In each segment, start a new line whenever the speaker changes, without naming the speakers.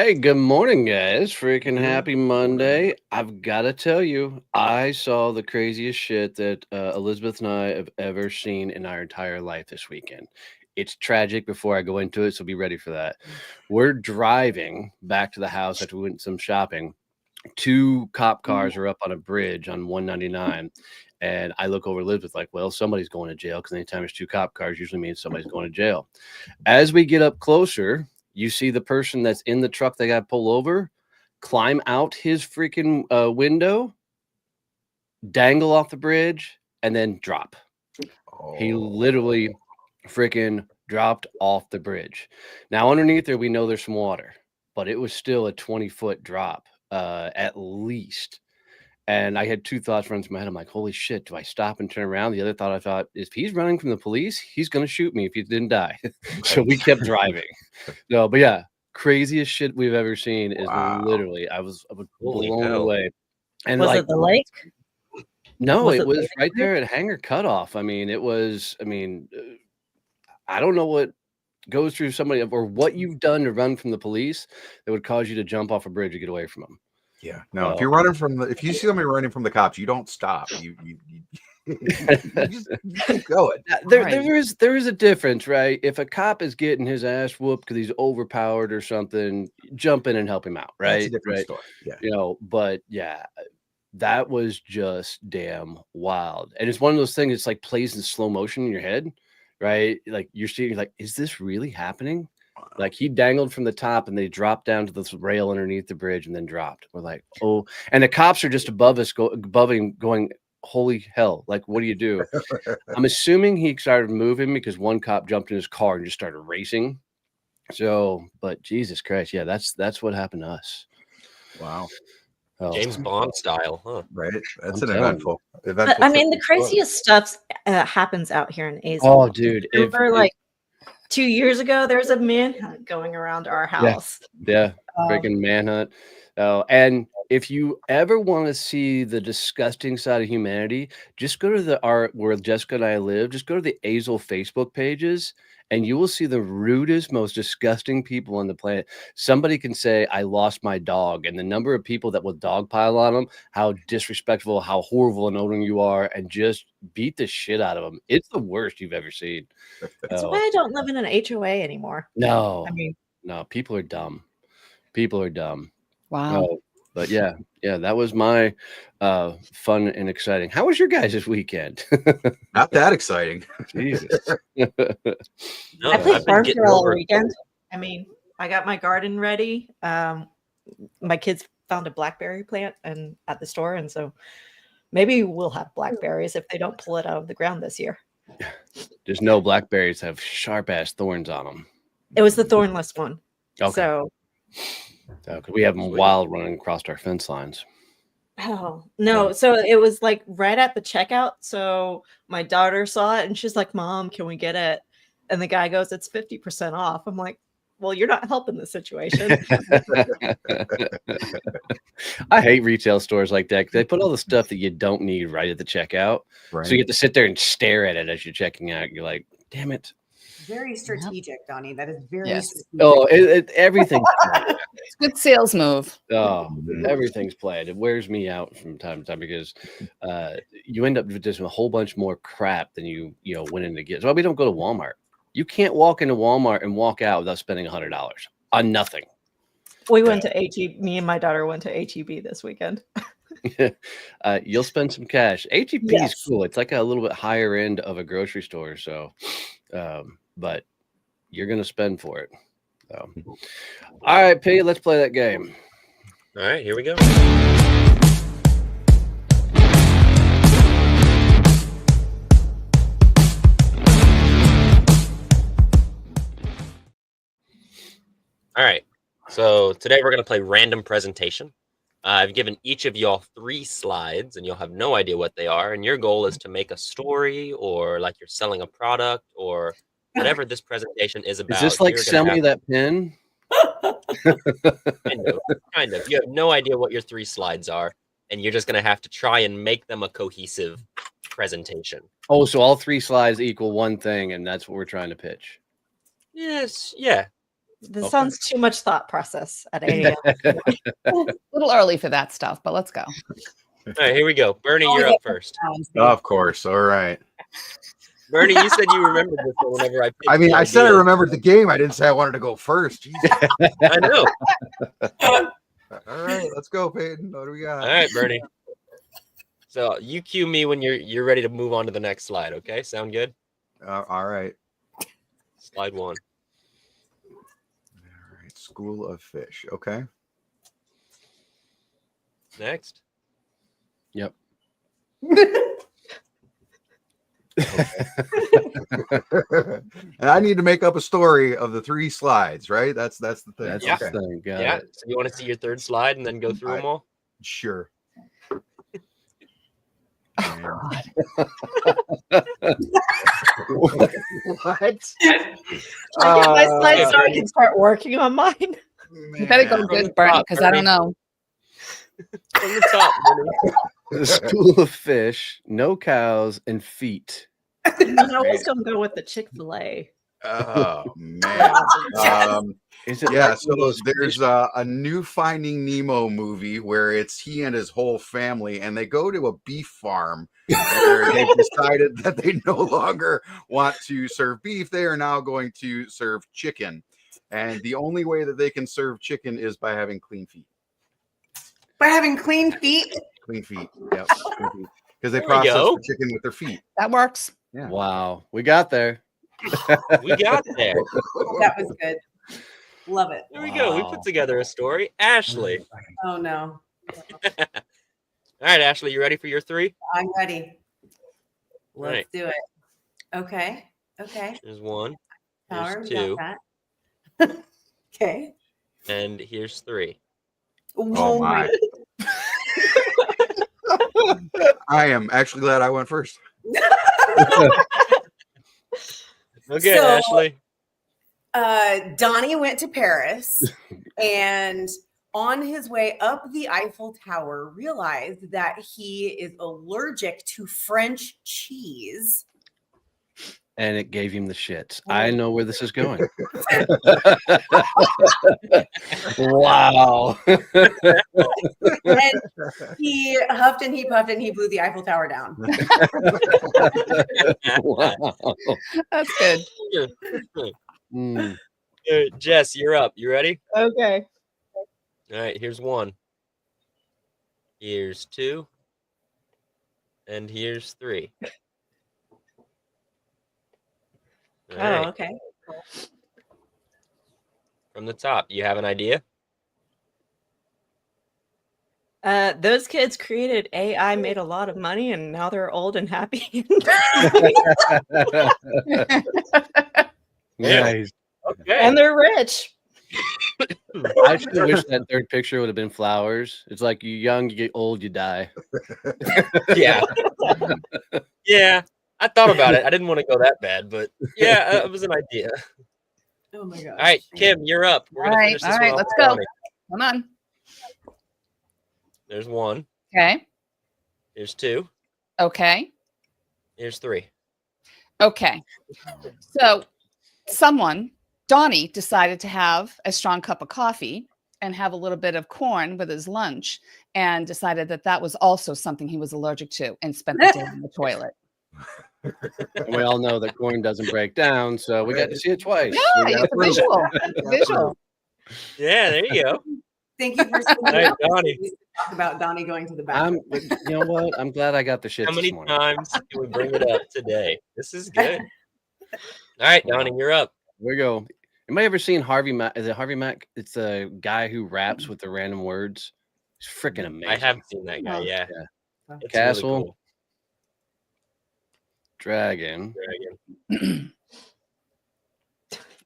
Hey, good morning, guys. Freaking happy Monday. I've got to tell you, I saw the craziest shit that Elizabeth and I have ever seen in our entire life this weekend. It's tragic before I go into it, so be ready for that. We're driving back to the house after we went some shopping. Two cop cars are up on a bridge on 199. And I look over Elizabeth like, well, somebody's going to jail because anytime there's two cop cars usually means somebody's going to jail. As we get up closer, you see the person that's in the truck that got pulled over climb out his freaking window, dangle off the bridge, and then drop. He literally freaking dropped off the bridge. Now, underneath there, we know there's some water, but it was still a 20-foot drop at least. And I had two thoughts running through my head. I'm like, holy shit, do I stop and turn around? The other thought I thought, if he's running from the police, he's going to shoot me if he didn't die. So we kept driving. No, but yeah, craziest shit we've ever seen is literally, I was blown away. And
was it the lake?
No, it was right there at Hanger Cutoff. I mean, I don't know what goes through somebody or what you've done to run from the police that would cause you to jump off a bridge to get away from them.
Yeah, no. If you're running if you see somebody running from the cops, you don't stop. You just keep going.
There is a difference, right? If a cop is getting his ass whooped because he's overpowered or something, jump in and help him out, right?
That's a different story. Yeah,
but yeah, that was just damn wild. And it's one of those things. It's like plays in slow motion in your head, right? Like you're seeing, like, is this really happening? Like he dangled from the top and they dropped down to this rail underneath the bridge and then dropped. We're like, oh, and the cops are just above us, above him, going, holy hell. Like, what do you do? I'm assuming he started moving because one cop jumped in his car and just started racing. So, but Jesus Christ. Yeah, that's what happened to us.
Wow.
Oh. James Bond style, huh?
Right. That's an eventful.
But, I mean, the craziest stuff happens out here in Azle.
Oh, dude.
Remember, 2 years ago, there was a manhunt going around our house.
Yeah, freaking manhunt. Oh, and if you ever want to see the disgusting side of humanity, just go to where Jessica and I live. Just go to the Azle Facebook pages, and you will see the rudest, most disgusting people on the planet. Somebody can say, I lost my dog, and the number of people that will dogpile on them, how disrespectful, how horrible and owning you are, and just beat the shit out of them. It's the worst you've ever seen.
That's why I don't live in an HOA anymore.
No, no, people are dumb. People are dumb.
Wow.
But yeah, that was my fun and exciting. How was your guys' weekend?
Not that exciting.
Jesus.
I played farm girl all weekend. I mean, I got my garden ready. My kids found a blackberry plant at the store, and so maybe we'll have blackberries if they don't pull it out of the ground this year.
Just know blackberries have sharp ass thorns on them.
It was the thornless one.
Okay.
So
we have them wild running across our fence lines.
Oh, no. So it was like right at the checkout. So my daughter saw it and she's like, Mom, can we get it? And the guy goes, it's 50% off. I'm like, well, you're not helping the situation.
I hate retail stores like that because they put all the stuff that you don't need right at the checkout. Right. So you get to sit there and stare at it as you're checking out. You're like, damn it.
Very strategic, Donnie. That is very strategic.
Oh, everything's planned.
It's a good sales move.
Oh, everything's planned. It wears me out from time to time because you end up with just a whole bunch more crap than you went in to get. So we don't go to Walmart. You can't walk into Walmart and walk out without spending $100 on nothing.
We went to HEB. Me and my daughter went to HEB this weekend.
You'll spend some cash. HEB is cool. It's like a little bit higher end of a grocery store. So, but you're going to spend for it. So. All right, P, let's play that game.
All right, here we go. All right, so today we're going to play random presentation. I've given each of y'all 3 slides, and you'll have no idea what they are. And your goal is to make a story, or like you're selling a product, or whatever this presentation is about.
Is this like sell me that pen?
Kind of. You have no idea what your 3 slides are, and you're just going to have to try and make them a cohesive presentation.
Oh, so all 3 slides equal one thing, and that's what we're trying to pitch.
Yes. Yeah.
This sounds too much thought process at 8 a.m.
A little early for that stuff, but let's go.
All right, here we go. Bernie, you're up first.
Of course. All right.
Bernie, you said you remembered this one whenever I picked
I mean,
the
I said I
idea.
remembered the game. I didn't say I wanted to go first. Jesus.
I know.
All right, let's go, Peyton. What do we got?
All right, Bernie. So you cue me when you're ready to move on to the next slide. Okay, sound good?
All right.
Slide 1.
All right. School of Fish. Okay.
Next.
Yep.
And I need to make up a story of the 3 slides, right? That's the thing.
That's
Yeah.
the thing. Got
Yeah.
it.
So you want to see your third slide and then go through them all?
Sure.
What?
Should I get my slides so I can start working on mine?
You better go good, Bernie, because I don't know.
From the top, Bernie.
The School of Fish, no cows, and feet.
I was going to go with the Chick-fil-A.
Oh man.
Is it
Yeah,
like
so
one of those
there's
fish-
a new Finding Nemo movie where it's he and his whole family, and they go to a beef farm where they've decided that they no longer want to serve beef. They are now going to serve chicken. And the only way that they can serve chicken is by having clean feet.
By having clean feet.
Clean feet. Yep. Because they
There we
process
go.
the chicken with their feet.
That works.
Yeah.
Wow, we got there.
We got there.
That was good. Love it.
There we go. We
Wow.
put together a story. Ashley.
Oh no.
All right, Ashley, you ready for your 3?
I'm ready. Let's
Right.
do it. Okay. Okay.
Here's 1.
Power,
Here's
we
2.
got that. Okay.
And here's 3.
Oh my. I am actually glad I went first.
Okay,
So-
Ashley.
Donnie went to Paris and on his way up the Eiffel Tower realized that he is allergic to French cheese.
And it gave him the shits. I know where this is going. Wow.
And he huffed and he puffed and he blew the Eiffel Tower down.
Wow.
That's good.
Mm.
Jess, you're up. You ready?
Okay.
All right, here's 1. Here's 2. And here's 3. All right.
Oh, okay.
From the top, you have an idea?
Those kids created AI, made a lot of money, and now they're old and happy.
Nice.
Okay.
And they're rich.
I still wish that third picture would have been flowers. It's like you young, you get old, you die.
Yeah. Yeah. I thought about it. I didn't want to go that bad, but yeah, it was an idea.
Oh my gosh.
All right, Kim, you're up. We're gonna finish this
all right,
one
let's
off.
go.
Donnie.
Come on.
There's 1.
Okay.
Here's 2.
Okay.
Here's 3.
Okay. So Donnie decided to have a strong cup of coffee and have a little bit of corn with his lunch and decided that that was also something he was allergic to and spent the day in the toilet.
And we all know that corn doesn't break down, so we got to see it twice.
Yeah,
We got
it's a
proof.
visual. Visual.
Yeah, there you go.
Thank you for
All right, Donnie.
talk about Donnie going to the
I'm,
bathroom.
you know what? I'm glad I got the shit
How many
this morning.
times can we bring it up today? This is good. All right, Donnie, you're up.
Here we go. Anybody ever seen Harvey Mack? Is it Harvey Mack? It's a guy who raps with the random words. It's freaking amazing.
I have seen that guy. Yeah.
Yeah.
It's really
Castle.
cool.
Dragon.
Dragon.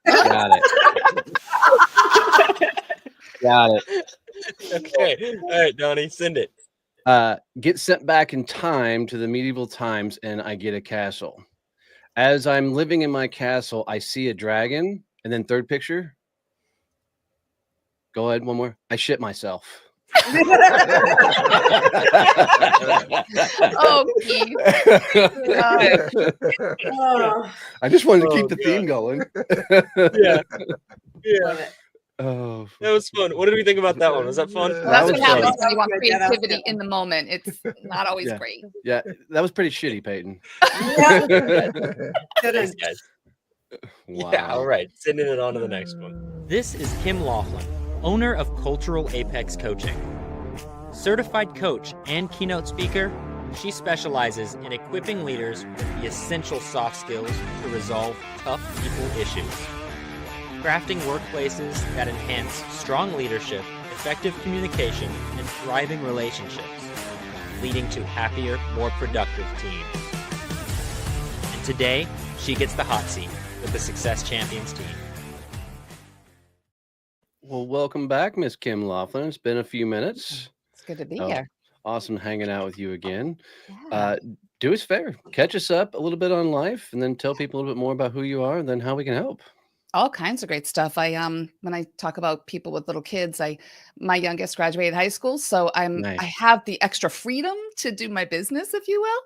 Got it. Got it.
Okay. All right, Donnie, send it.
Get sent back in time to the medieval times and I get a castle. As I'm living in my castle, I see a dragon. And then third picture. Go ahead, one more. I shit myself.
Oh, Keith.
I just wanted to keep the theme going.
Yeah.
Love it.
Oh,
That was fun. What did we think about that one? Was that fun?
Well, that's
was
what happens
fun.
when you want
Yeah, that was
creativity
good.
in the moment. It's not always great.
Yeah, that was pretty shitty, Peyton.
Thanks, guys.
Wow.
Yeah, all right. Sending it on to the next one. This is Kim Laughlin, owner of Cultural Apex Coaching. Certified coach and keynote speaker, she specializes in equipping leaders with the essential soft skills to resolve tough people issues. Crafting workplaces that enhance strong leadership, effective communication, and thriving relationships, leading to happier, more productive teams. And today, she gets the hot seat with the Success Champions team.
Well, welcome back, Miss Kim Laughlin. It's been a few minutes.
It's good to be here.
Awesome hanging out with you again.
Yeah.
Do us a favor, catch us up a little bit on life, and then tell people a little bit more about who you are and then how we can help.
All kinds of great stuff. When I talk about people with little kids, my youngest graduated high school, so
Nice.
I have the extra freedom to do my business, if you will.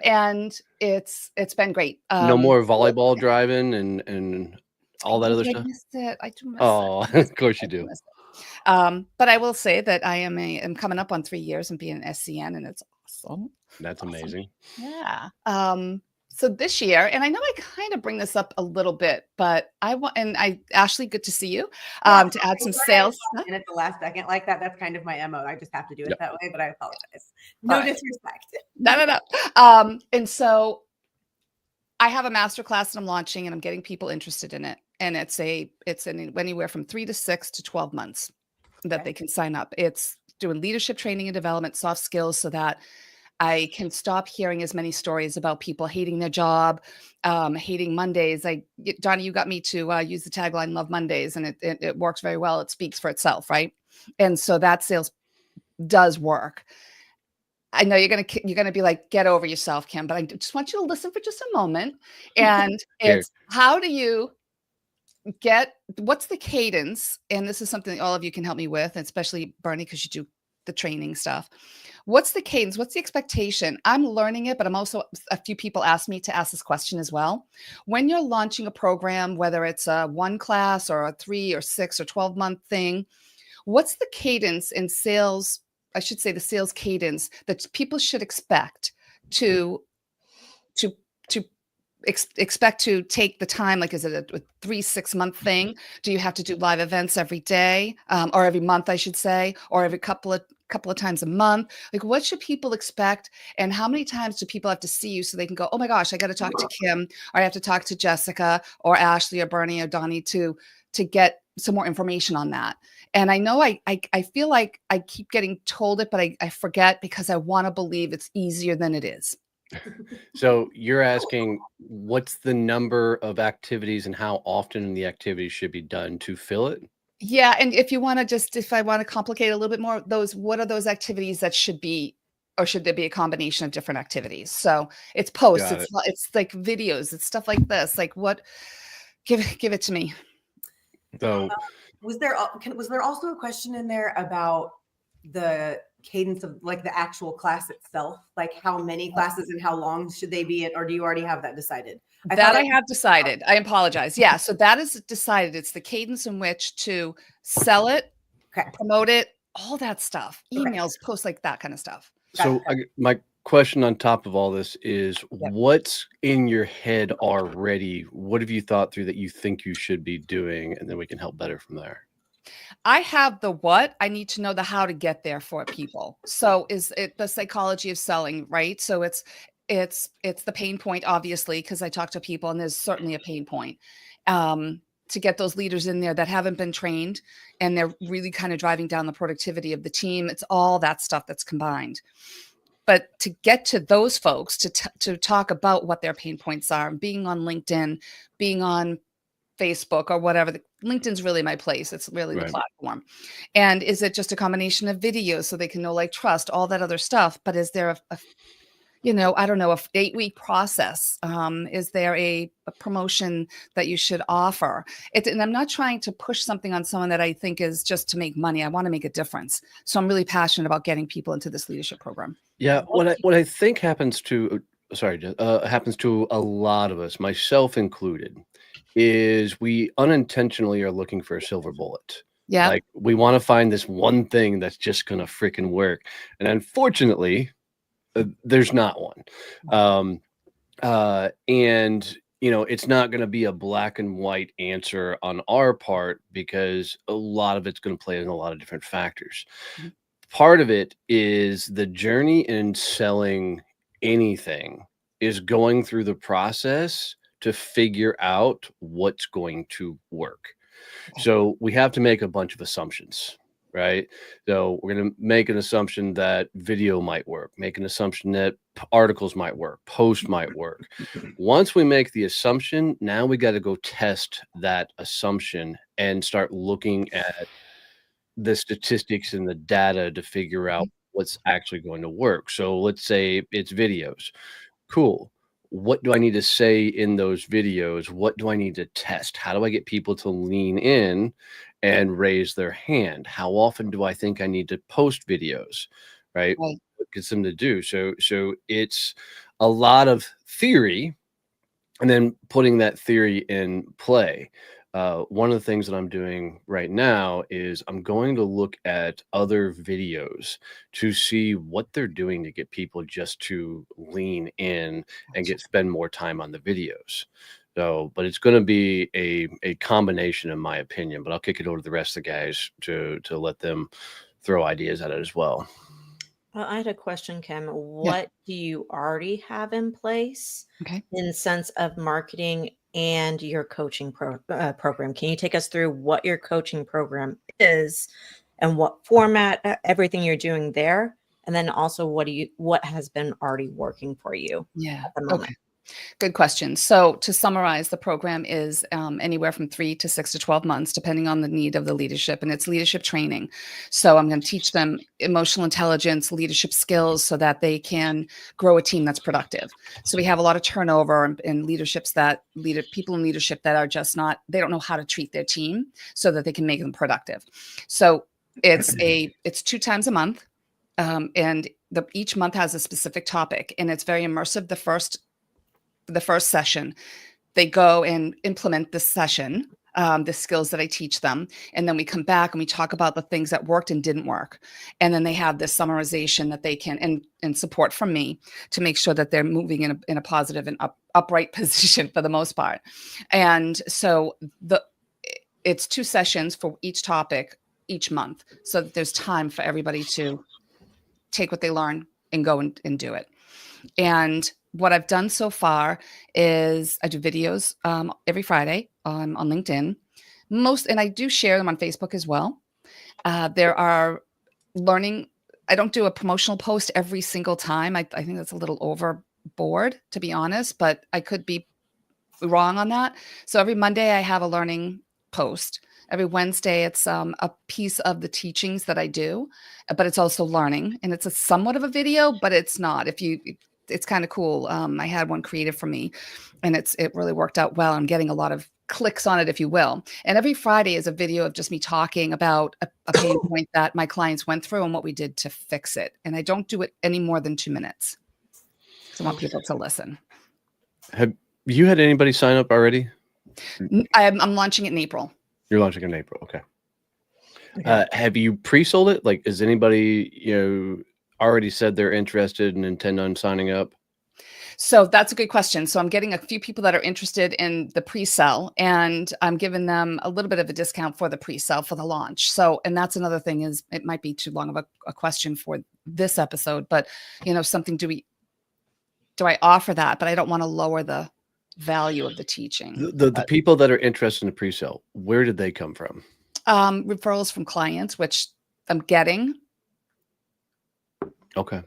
And it's been great.
No more volleyball driving and all that other stuff.
I missed it. I do miss
Oh,
it.
of course you
I do
do.
miss it. But I will say that I'm coming up on 3 years and being an SCN, and it's awesome.
That's amazing.
Yeah. So this year, and I know I kind of bring this up a little bit, but Ashley, good to see you. To add some sales stuff.
And at the last second like that, that's kind of my MO. I just have to do it that way, but I apologize.
All
No
right.
disrespect.
No. And so I have a masterclass that I'm launching, and I'm getting people interested in it. And it's anywhere from 3 to 6 to 12 months that they can sign up. It's doing leadership training and development, soft skills, so that I can stop hearing as many stories about people hating their job, hating Mondays. Donnie, you got me to use the tagline "Love Mondays," and it works very well. It speaks for itself, right? And so that sales does work. I know you're gonna be like, get over yourself, Kim, but I just want you to listen for just a moment. And it's how do you what's the cadence? And this is something that all of you can help me with, and especially Bernie, because you do the training stuff. What's the cadence? What's the expectation? I'm learning it, but I'm also, a few people asked me to ask this question as well. When you're launching a program, whether it's a 1 class or a 3 or 6 or 12-month thing, what's the cadence in sales? I should say the sales cadence that people should expect to expect to take the time. Like, is it a 3-6 month thing? Do you have to do live events every day, or every month, I should say, or every couple of times a month? Like, what should people expect, and how many times do people have to see you so they can go, oh my gosh, I got to talk to Kim, or I have to talk to Jessica or Ashley or Bernie or Donnie to get some more information on that? And I know I feel like I keep getting told it, but I forget, because I want to believe it's easier than it is.
So you're asking what's the number of activities and how often the activities should be done to fill it?
Yeah. And if I want to complicate a little bit more, what are those activities that should be, or should there be a combination of different activities? So it's posts, it's like videos, it's stuff like this. Like, what, give it to me.
So
was there also a question in there about the cadence of, like, the actual class itself, like how many classes and how long should they be in, or do you already have that decided?
I have decided. I apologize. Yeah. So that is decided. It's the cadence in which to sell it, promote it, all that stuff, emails, posts, like that kind of stuff.
So my question on top of all this is, what's in your head already? What have you thought through that you think you should be doing? And then we can help better from there.
I have the what. I need to know the how to get there for people. So is it the psychology of selling, right? So it's the pain point, obviously, because I talk to people, and there's certainly a pain point to get those leaders in there that haven't been trained, and they're really kind of driving down the productivity of the team. It's all that stuff that's combined. But to get to those folks, to talk about what their pain points are, being on LinkedIn, being on Facebook or whatever. LinkedIn's really my place. It's really the platform. And is it just a combination of videos so they can know, like, trust, all that other stuff? But is there you know, I don't know, a 8-week process. Is there a promotion that you should offer? And I'm not trying to push something on someone that I think is just to make money. I want to make a difference. So I'm really passionate about getting people into this leadership program.
Yeah, what I think happens to happens to a lot of us, myself included, is we unintentionally are looking for a silver bullet.
Yeah.
Like we want to find this one thing that's just gonna freaking work, and unfortunately, there's not one. And it's not going to be a black and white answer on our part because a lot of it's going to play in a lot of different factors.
Mhm.
Part of it is the journey in selling anything is going through the process to figure out what's going to work.
Okay.
So we have to make a bunch of assumptions, right? So we're going to make an assumption that video might work, make an assumption that articles might work, post might work. Once we make the assumption, now we got to go test that assumption and start looking at the statistics and the data to figure out what's actually going to work. So let's say it's videos. Cool. What do I need to say in those videos? What do I need to test? How do I get people to lean in and raise their hand? How often do I think I need to post videos? Right?
Right.
What gets them to do? So it's a lot of theory and then putting that theory in play. One of the things that I'm doing right now is I'm going to look at other videos to see what they're doing to get people just to lean in and spend more time on the videos. So, but it's going to be a combination, in my opinion. But I'll kick it over to the rest of the guys to let them throw ideas at it as well.
I had a question, Kim. What do you already have in place in sense of marketing and your coaching program? Can you take us through what your coaching program is and what format, everything you're doing there? And then also what has been already working for you at the moment?
Okay. Good question. So to summarize, the program is anywhere from 3 to 6 to 12 months, depending on the need of the leadership, and it's leadership training. So I'm going to teach them emotional intelligence, leadership skills, so that they can grow a team that's productive. So we have a lot of turnover in leaderships people in leadership that are just not, they don't know how to treat their team so that they can make them productive. So it's 2 times a month, and each month has a specific topic, and it's very immersive. The first session, they go and implement this session, the skills that I teach them. And then we come back and we talk about the things that worked and didn't work. And then they have this summarization that they can, and support from me to make sure that they're moving in a positive and upright position for the most part. And so it's 2 sessions for each topic each month. So that there's time for everybody to take what they learn and go and do it. And what I've done so far is I do videos every Friday on LinkedIn, and I do share them on Facebook as well. There are learning. I don't do a promotional post every single time. I think that's a little overboard, to be honest, but I could be wrong on that. So every Monday I have a learning post. Every Wednesday, it's a piece of the teachings that I do, but it's also learning, and it's a somewhat of a video, but it's not. It's kind of cool. I had one created for me, and it really worked out well. I'm getting a lot of clicks on it, if you will. And every Friday is a video of just me talking about a pain point that my clients went through and what we did to fix it. And I don't do it any more than 2 minutes. So I want people to listen.
Have you had anybody sign up already?
I'm launching it in April.
You're launching in April. Okay. Have you pre-sold it? Like, is anybody, already said they're interested and intend on signing up?
So that's a good question. So I'm getting a few people that are interested in the pre-sell, and I'm giving them a little bit of a discount for the pre-sell for the launch. So, and that's another thing, is it might be too long of a question for this episode, but something, do I offer that? But I don't want to lower the value of the teaching.
The people that are interested in the pre-sale, where did they come from?
Referrals from clients, which I'm getting.
Okay.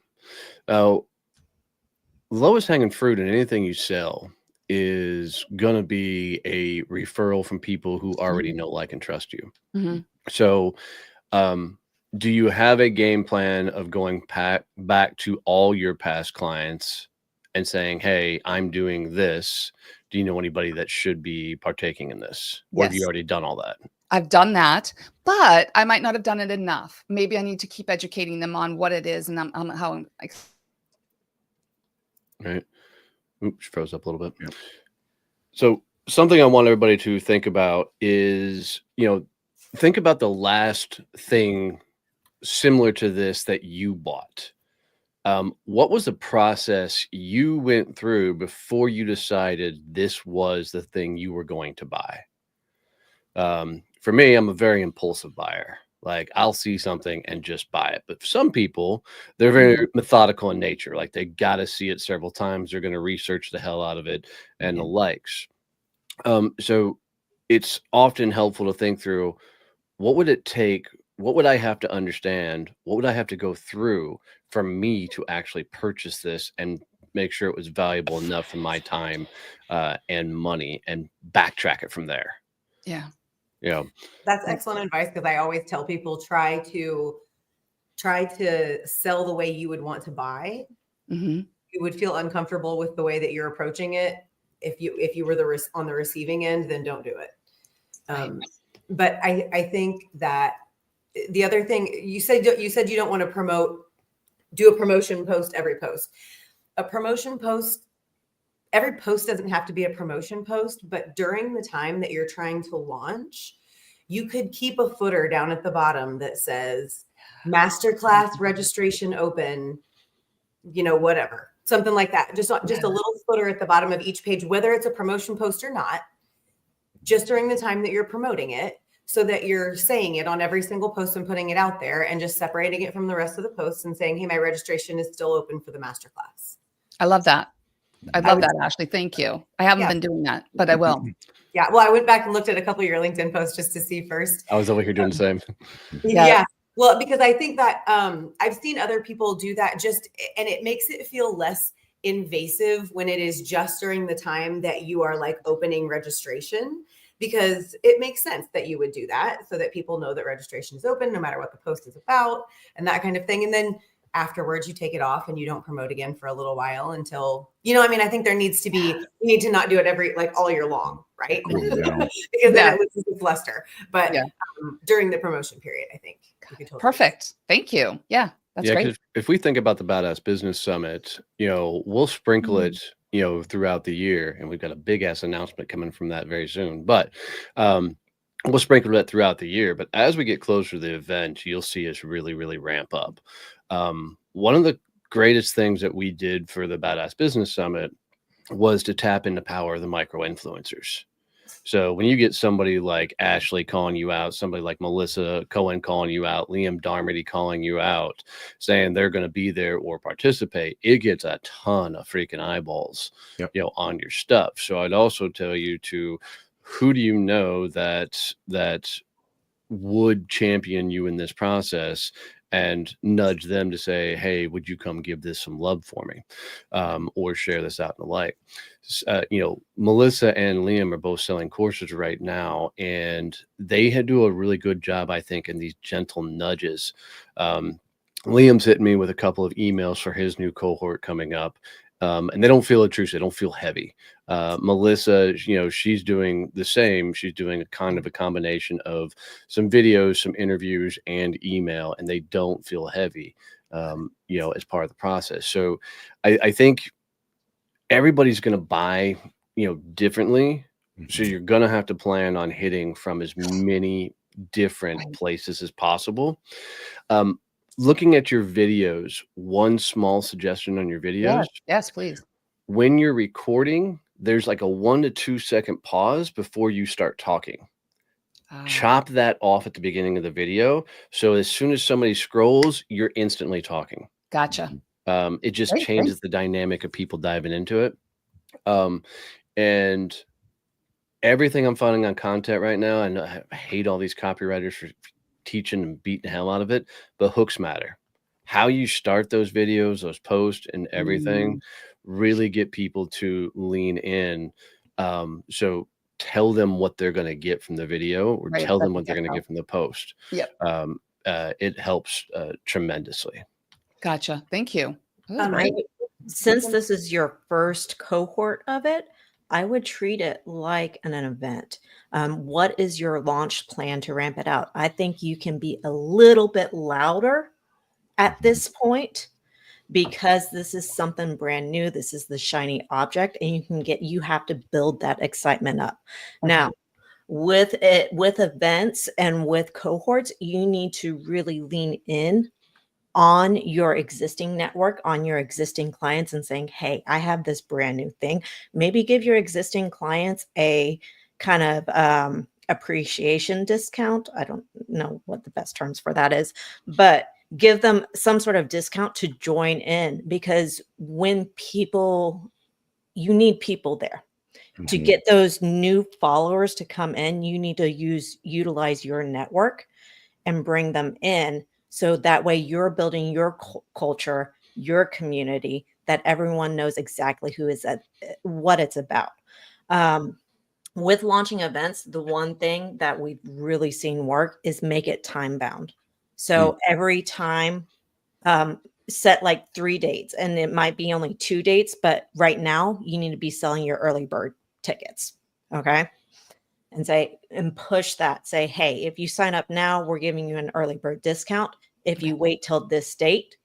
Lowest hanging fruit in anything you sell is going to be a referral from people who already know, like, and trust you.
Mm-hmm.
So do you have a game plan of going back to all your past clients and saying, hey, I'm doing this? Do you know anybody that should be partaking in this? Or have you
Yes.
already done all that?
I've done that, but I might not have done it enough. Maybe I need to keep educating them on what it is and how.
Right. Oops, froze up a little bit.
Yep.
So something I want everybody to think about is, think about the last thing similar to this that you bought. What was the process you went through before you decided this was the thing you were going to buy? For me, I'm a very impulsive buyer. Like, I'll see something and just buy it. But for some people, they're very methodical in nature. Like, they got to see it several times. They're going to research the hell out of it and the likes. So it's often helpful to think through, what would it take? What would I have to understand? What would I have to go through for me to actually purchase this and make sure it was valuable enough for my time and money, and backtrack it from there?
Yeah.
Yeah.
That's excellent advice, because I always tell people, try to sell the way you would want to buy.
Mm-hmm.
You would feel uncomfortable with the way that you're approaching it. If you were on the receiving end, then don't do it. But I think that the other thing you said you don't want to do a promotion post every post. A promotion post, every post doesn't have to be a promotion post, but during the time that you're trying to launch, you could keep a footer down at the bottom that says masterclass registration open, whatever, something like that. Just a little footer at the bottom of each page, whether it's a promotion post or not, just during the time that you're promoting it, so that you're saying it on every single post and putting it out there, and just separating it from the rest of the posts and saying, hey, my registration is still open for the masterclass.
I love that. I love that, Ashley. Thank you. I haven't been doing that, but I will.
Yeah. Well, I went back and looked at a couple of your LinkedIn posts just to see first.
I was over here doing the same.
Yeah. Well, because I think that I've seen other people do that, and it makes it feel less invasive when it is just during the time that you are like opening registration, because it makes sense that you would do that so that people know that registration is open no matter what the post is about and that kind of thing. And then afterwards you take it off and you don't promote again for a little while until, I think there needs to be, you need to not do it all year long, right? Because then it loses its luster. But during the promotion period, I think you could totally
perfect. Thank you. Yeah, that's great.
If we think about the Badass Business Summit, we'll sprinkle it, throughout the year, and we've got a big ass announcement coming from that very soon. But we'll sprinkle it throughout the year. But as we get closer to the event, you'll see us really, really ramp up. One of the greatest things that we did for the Badass Business Summit was to tap into the power of the micro influencers. So when you get somebody like Ashley calling you out, somebody like Melissa Cohen calling you out, Liam Darmody calling you out, saying they're going to be there or participate, it gets a ton of freaking eyeballs, on your stuff. So I'd also tell you who do you know that would champion you in this process, and nudge them to say, hey, would you come give this some love for me, or share this out in the light. Melissa and Liam are both selling courses right now, and they do a really good job, I think, in these gentle nudges. Liam's hitting me with a couple of emails for his new cohort coming up. And they don't feel intrusive. They don't feel heavy. Melissa, she's doing the same. She's doing a kind of a combination of some videos, some interviews, and email, and they don't feel heavy, as part of the process. So I think everybody's going to buy, differently. So you're going to have to plan on hitting from as many different places as possible. Looking at your videos, one small suggestion on your videos.
Yes, please.
When you're recording, there's like a 1 to 2 second pause before you start talking. Chop that off at the beginning of the video. So as soon as somebody scrolls, you're instantly talking.
Gotcha.
It just changes the dynamic of people diving into it. And everything I'm finding on content right now, and I hate all these copywriters for teaching and beating the hell out of it, but hooks matter. How you start those videos, those posts, and everything really get people to lean in. So tell them what they're going to get from the video, or tell them what they're going to get from the post. it helps tremendously.
Gotcha. Thank you.
Since this is your first cohort of it, I would treat it like an event. What is your launch plan to ramp it out? I think you can be a little bit louder at this point because this is something brand new. This is the shiny object, and you have to build that excitement up. Now, with events and with cohorts, you need to really lean in on your existing network, on your existing clients, and saying, hey, I have this brand new thing. Maybe give your existing clients a kind of appreciation discount. I don't know what the best terms for that is, but give them some sort of discount to join in, because you need people there. To get those new followers to come in, you need to utilize your network and bring them in. So that way you're building your culture, your community, that everyone knows exactly what it's about. With launching events, the one thing that we've really seen work is make it time bound. So every time, set like 3 dates, and it might be only 2 dates, but right now you need to be selling your early bird tickets. Okay. And push that. Say, hey, if you sign up now, we're giving you an early bird discount. If you wait till this date,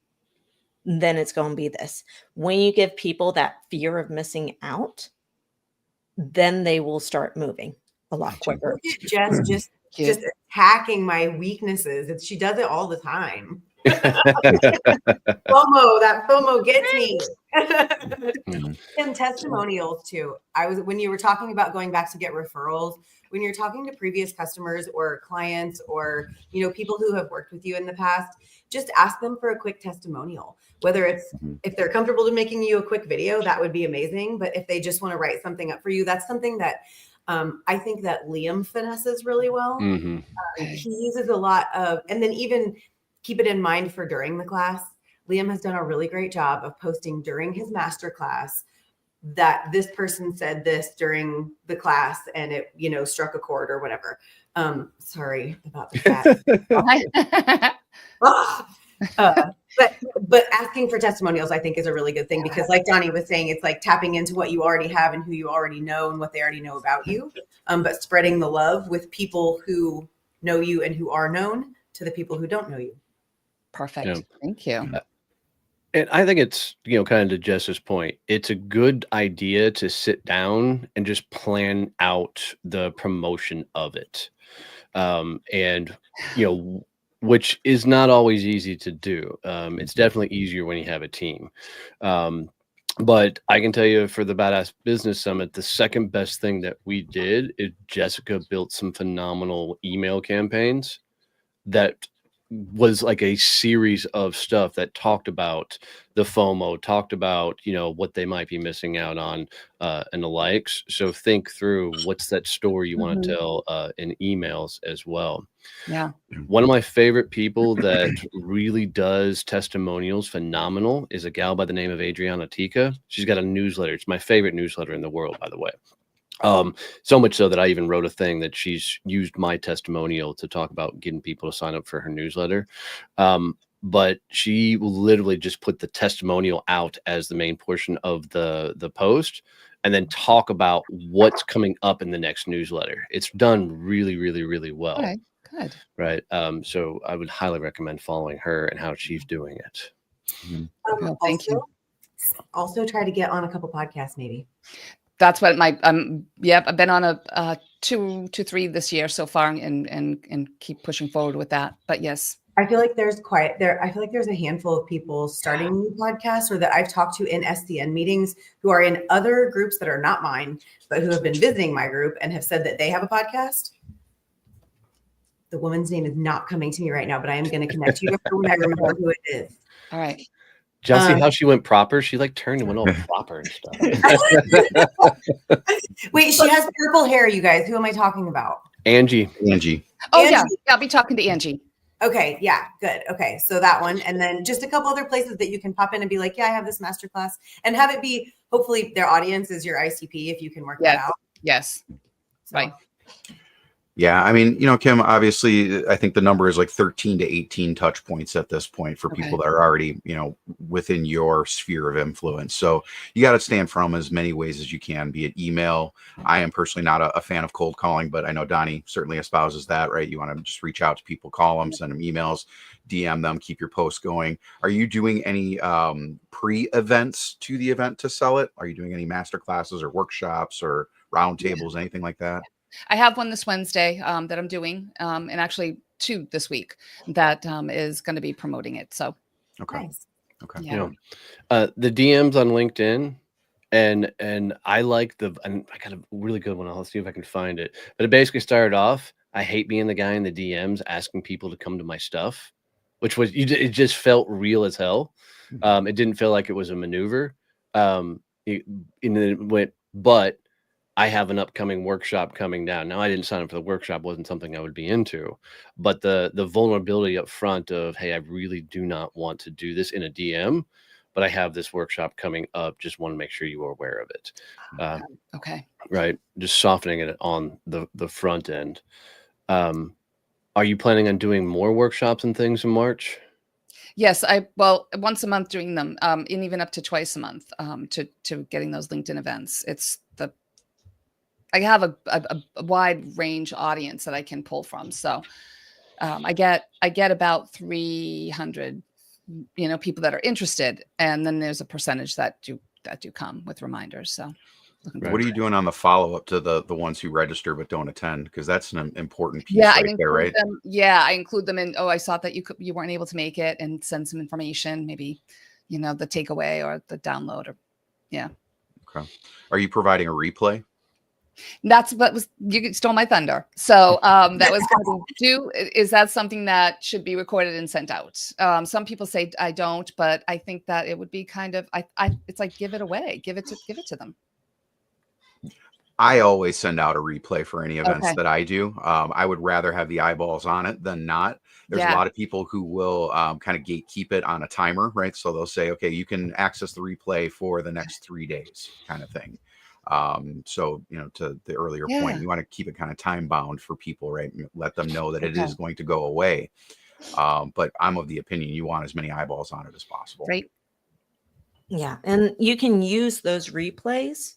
then it's going to be this. When you give people that fear of missing out, then they will start moving a lot quicker.
Jess just attacking my weaknesses. She does it all the time. FOMO gets me. And testimonials too. When you were talking about going back to get referrals, when you're talking to previous customers or clients or people who have worked with you in the past, just ask them for a quick testimonial. Whether it's if they're comfortable to making you a quick video, that would be amazing. But if they just want to write something up for you, that's something that I think that Liam finesses really well. He uses a lot of, and then even keep it in mind for during the class. Liam has done a really great job of posting during his master class that this person said this during the class and it, struck a chord or whatever. Sorry about the cat. But asking for testimonials, I think, is a really good thing because like Donnie was saying, it's like tapping into what you already have and who you already know and what they already know about you. But spreading the love with people who know you and who are known to the people who don't know you.
Perfect. Thank you.
And I think it's, kind of to Jess's point, it's a good idea to sit down and just plan out the promotion of it. And, which is not always easy to do. It's definitely easier when you have a team. But I can tell you for the Badass Business Summit, the second best thing that we did is Jessica built some phenomenal email campaigns that was like a series of stuff that talked about the FOMO, talked about, what they might be missing out on and the likes. So think through what's that story you want to tell in emails as well.
Yeah.
One of my favorite people that really does testimonials phenomenal is a gal by the name of Adriana Tika. She's got a newsletter. It's my favorite newsletter in the world, by the way. So much so that I even wrote a thing that she's used my testimonial to talk about getting people to sign up for her newsletter. But she will literally just put the testimonial out as the main portion of the post and then talk about what's coming up in the next newsletter. It's done really, really, really well.
Okay, good.
Right. So I would highly recommend following her and how she's doing it.
Thank you.
Also try to get on a couple podcasts, maybe.
That's what I've been on a 2 to 3 this year so far and keep pushing forward with that. But yes.
I feel like there's a handful of people starting new podcasts or that I've talked to in SDN meetings who are in other groups that are not mine, but who have been visiting my group and have said that they have a podcast. The woman's name is not coming to me right now, but I am going to connect you with her when I remember who it is.
All right.
Did y'all see how she went proper? She turned and went all proper and stuff.
Wait, she has purple hair, you guys. Who am I talking about?
Angie.
Oh, Angie. Yeah. I'll be talking to Angie.
Okay. Yeah. Good. Okay. So that one. And then just a couple other places that you can pop in and be like, yeah, I have this masterclass and have it be, hopefully their audience is your ICP if you can work that out.
Yes.
So.
Right.
Yeah, I mean, you know, Kim, obviously, I think the number is like 13 to 18 touch points at this point for people that are already, you know, within your sphere of influence. So you got to stand from as many ways as you can, be it email. I am personally not a fan of cold calling, but I know Donnie certainly espouses that, right? You want to just reach out to people, call them, send them emails, DM them, keep your posts going. Are you doing any pre-events to the event to sell it? Are you doing any master classes or workshops or roundtables, anything like that?
I have one this Wednesday that I'm doing, and actually 2 this week that is going to be promoting it. So,
okay,
Nice.
okay,
yeah.
The DMs on LinkedIn, and I like and I got a really good one. I'll see if I can find it. But it basically started off, I hate being the guy in the DMs asking people to come to my stuff, which was it just felt real as hell. It didn't feel like it was a maneuver. And then it went, but I have an upcoming workshop coming down. Now, I didn't sign up for the workshop, wasn't something I would be into, but the vulnerability up front of, hey, I really do not want to do this in a DM, but I have this workshop coming up. Just want to make sure you are aware of it.
Okay.
Right. Just softening it on the front end. Are you planning on doing more workshops and things in March?
Yes, well, once a month doing them, and even up to twice a month to getting those LinkedIn events. I have a wide range audience that I can pull from. So I get about 300, you know, people that are interested, and then there's a percentage that do come with reminders. So
what are you doing on the follow-up to the ones who register but don't attend? Because that's an important piece
I
right there, right?
them. Yeah, I include them in. Oh, I saw that you weren't able to make it, and send some information, maybe, you know, the takeaway or the download, or
Okay. Are you providing a replay?
That's what you stole my thunder. So that was going to is that something that should be recorded and sent out? Some people say I don't, but I think that it would be kind of it's like give it away, give it to them.
I always send out a replay for any events that I do. I would rather have the eyeballs on it than not. There's a lot of people who will kind of gatekeep it on a timer, right? So they'll say, okay, you can access the replay for the next 3 days, kind of thing. So, you know, to the earlier point, you want to keep it kind of time bound for people, right? Let them know that it is going to go away. But I'm of the opinion you want as many eyeballs on it as possible.
Right.
Yeah. And you can use those replays,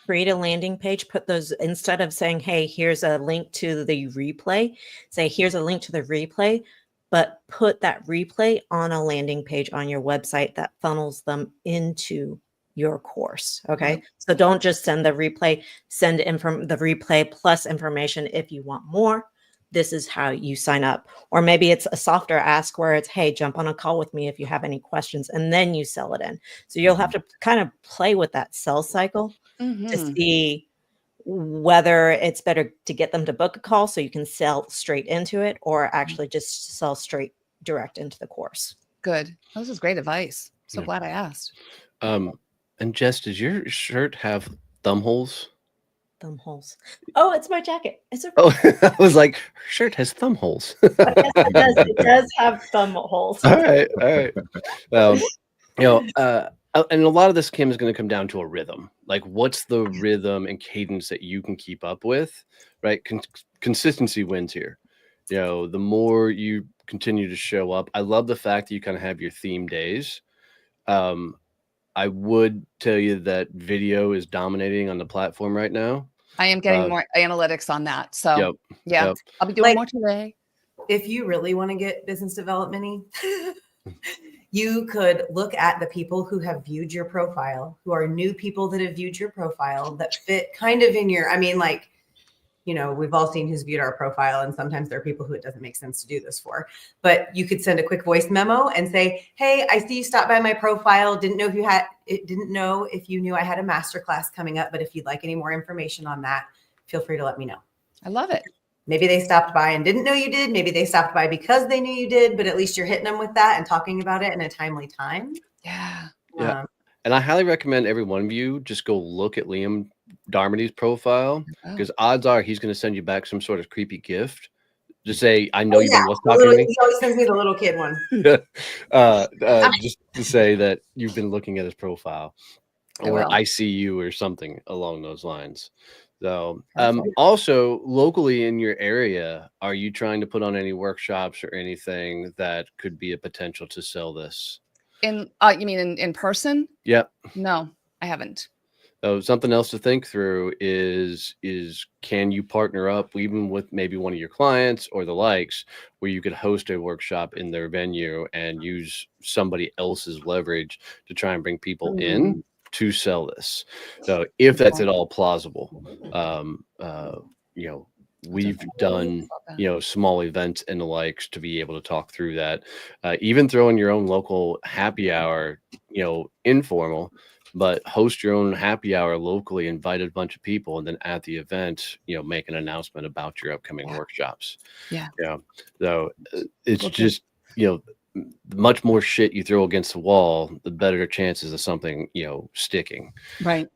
create a landing page, put those, instead of saying, hey, here's a link to the replay, say, here's a link to the replay, but put that replay on a landing page on your website that funnels them into your course. Okay. So don't just send the replay, send the replay plus information. If you want more, this is how you sign up. Or maybe it's a softer ask where it's, hey, jump on a call with me if you have any questions, and then you sell it in. So you'll have to kind of play with that sales cycle to see whether it's better to get them to book a call so you can sell straight into it, or actually just sell straight direct into the course.
Good. This is great advice. So glad I asked.
And Jess, does your shirt have thumb holes?
Thumb holes. Oh, it's my jacket. It's a
I was like, her shirt has thumb holes.
Yes, it does have thumb holes.
All right. You know, and a lot of this, Kim, is going to come down to a rhythm. Like, what's the rhythm and cadence that you can keep up with, right? Consistency wins here. You know, the more you continue to show up. I love the fact that you kind of have your theme days. I would tell you that video is dominating on the platform right now.
I am getting more analytics on that. So I'll be doing more today.
If you really want to get business development-y, you could look at the people who have viewed your profile, who are new people that have viewed your profile that fit kind of in your, I mean, like, you know, we've all seen who's viewed our profile, and sometimes there are people who it doesn't make sense to do this for. But you could send a quick voice memo and say, hey, I see you stopped by my profile. Didn't know if you knew I had a masterclass coming up, but if you'd like any more information on that, feel free to let me know.
I love it.
Maybe they stopped by and didn't know you did. Maybe they stopped by because they knew you did, but at least you're hitting them with that and talking about it in a timely time.
Yeah.
And I highly recommend every one of you just go look at Liam Darmody's profile, because odds are he's going to send you back some sort of creepy gift. Just say, I know you've been talking to me.
He always sends me the little kid one.
Just to say that you've been looking at his profile, or I see you, or something along those lines. So,
Perfect.
also locally in your area, are you trying to put on any workshops or anything that could be a potential to sell this?
You mean in person?
Yep.
No, I haven't.
So something else to think through is can you partner up even with maybe one of your clients or the likes where you could host a workshop in their venue and use somebody else's leverage to try and bring people in to sell this. So if that's at all plausible, um, uh, you know, we've done small events and the likes to be able to talk through that. Even throwing your own local happy hour, informal, but host your own happy hour locally, invite a bunch of people, and then at the event, make an announcement about your upcoming workshops.
Yeah.
So it's just, the much more shit you throw against the wall, the better chances of something, sticking.
Right.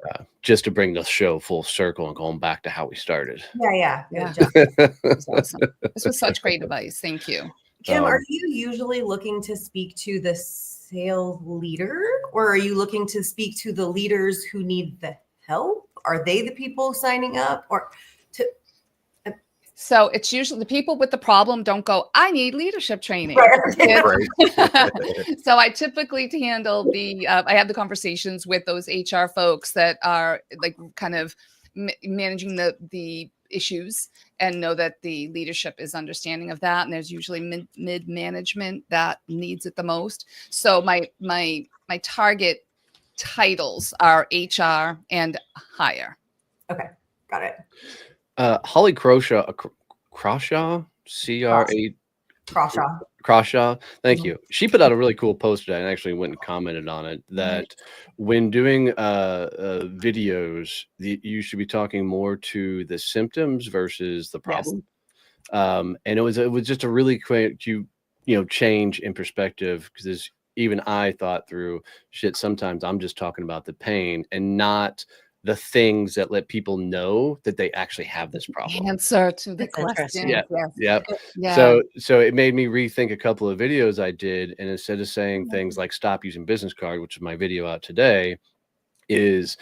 Just to bring the show full circle and going back to how we started.
Yeah.
This was awesome. This was such great advice. Thank you.
Kim, are you usually looking to speak to the sales leader, or are you looking to speak to the leaders who need the help? Are they the people signing up, or to?
So it's usually the people with the problem don't go, I need leadership training.
Right.
So I typically handle I have the conversations with those HR folks that are like kind of managing the issues and know that the leadership is understanding of that. And there's usually mid management that needs it the most. So my target titles are HR and hire.
Okay. Got it.
Holly Croshaw, Crawshaw, Crawshaw. Thank you. She put out a really cool post today and actually went and commented on it that when doing videos, you should be talking more to the symptoms versus the problem. Yes. And it was just a really quick change in perspective, because even I thought through shit. Sometimes I'm just talking about the pain and not the things that let people know that they actually have this problem.
Answer to the question.
Yeah. So it made me rethink a couple of videos I did. And instead of saying things like stop using business card, which is my video out today, is,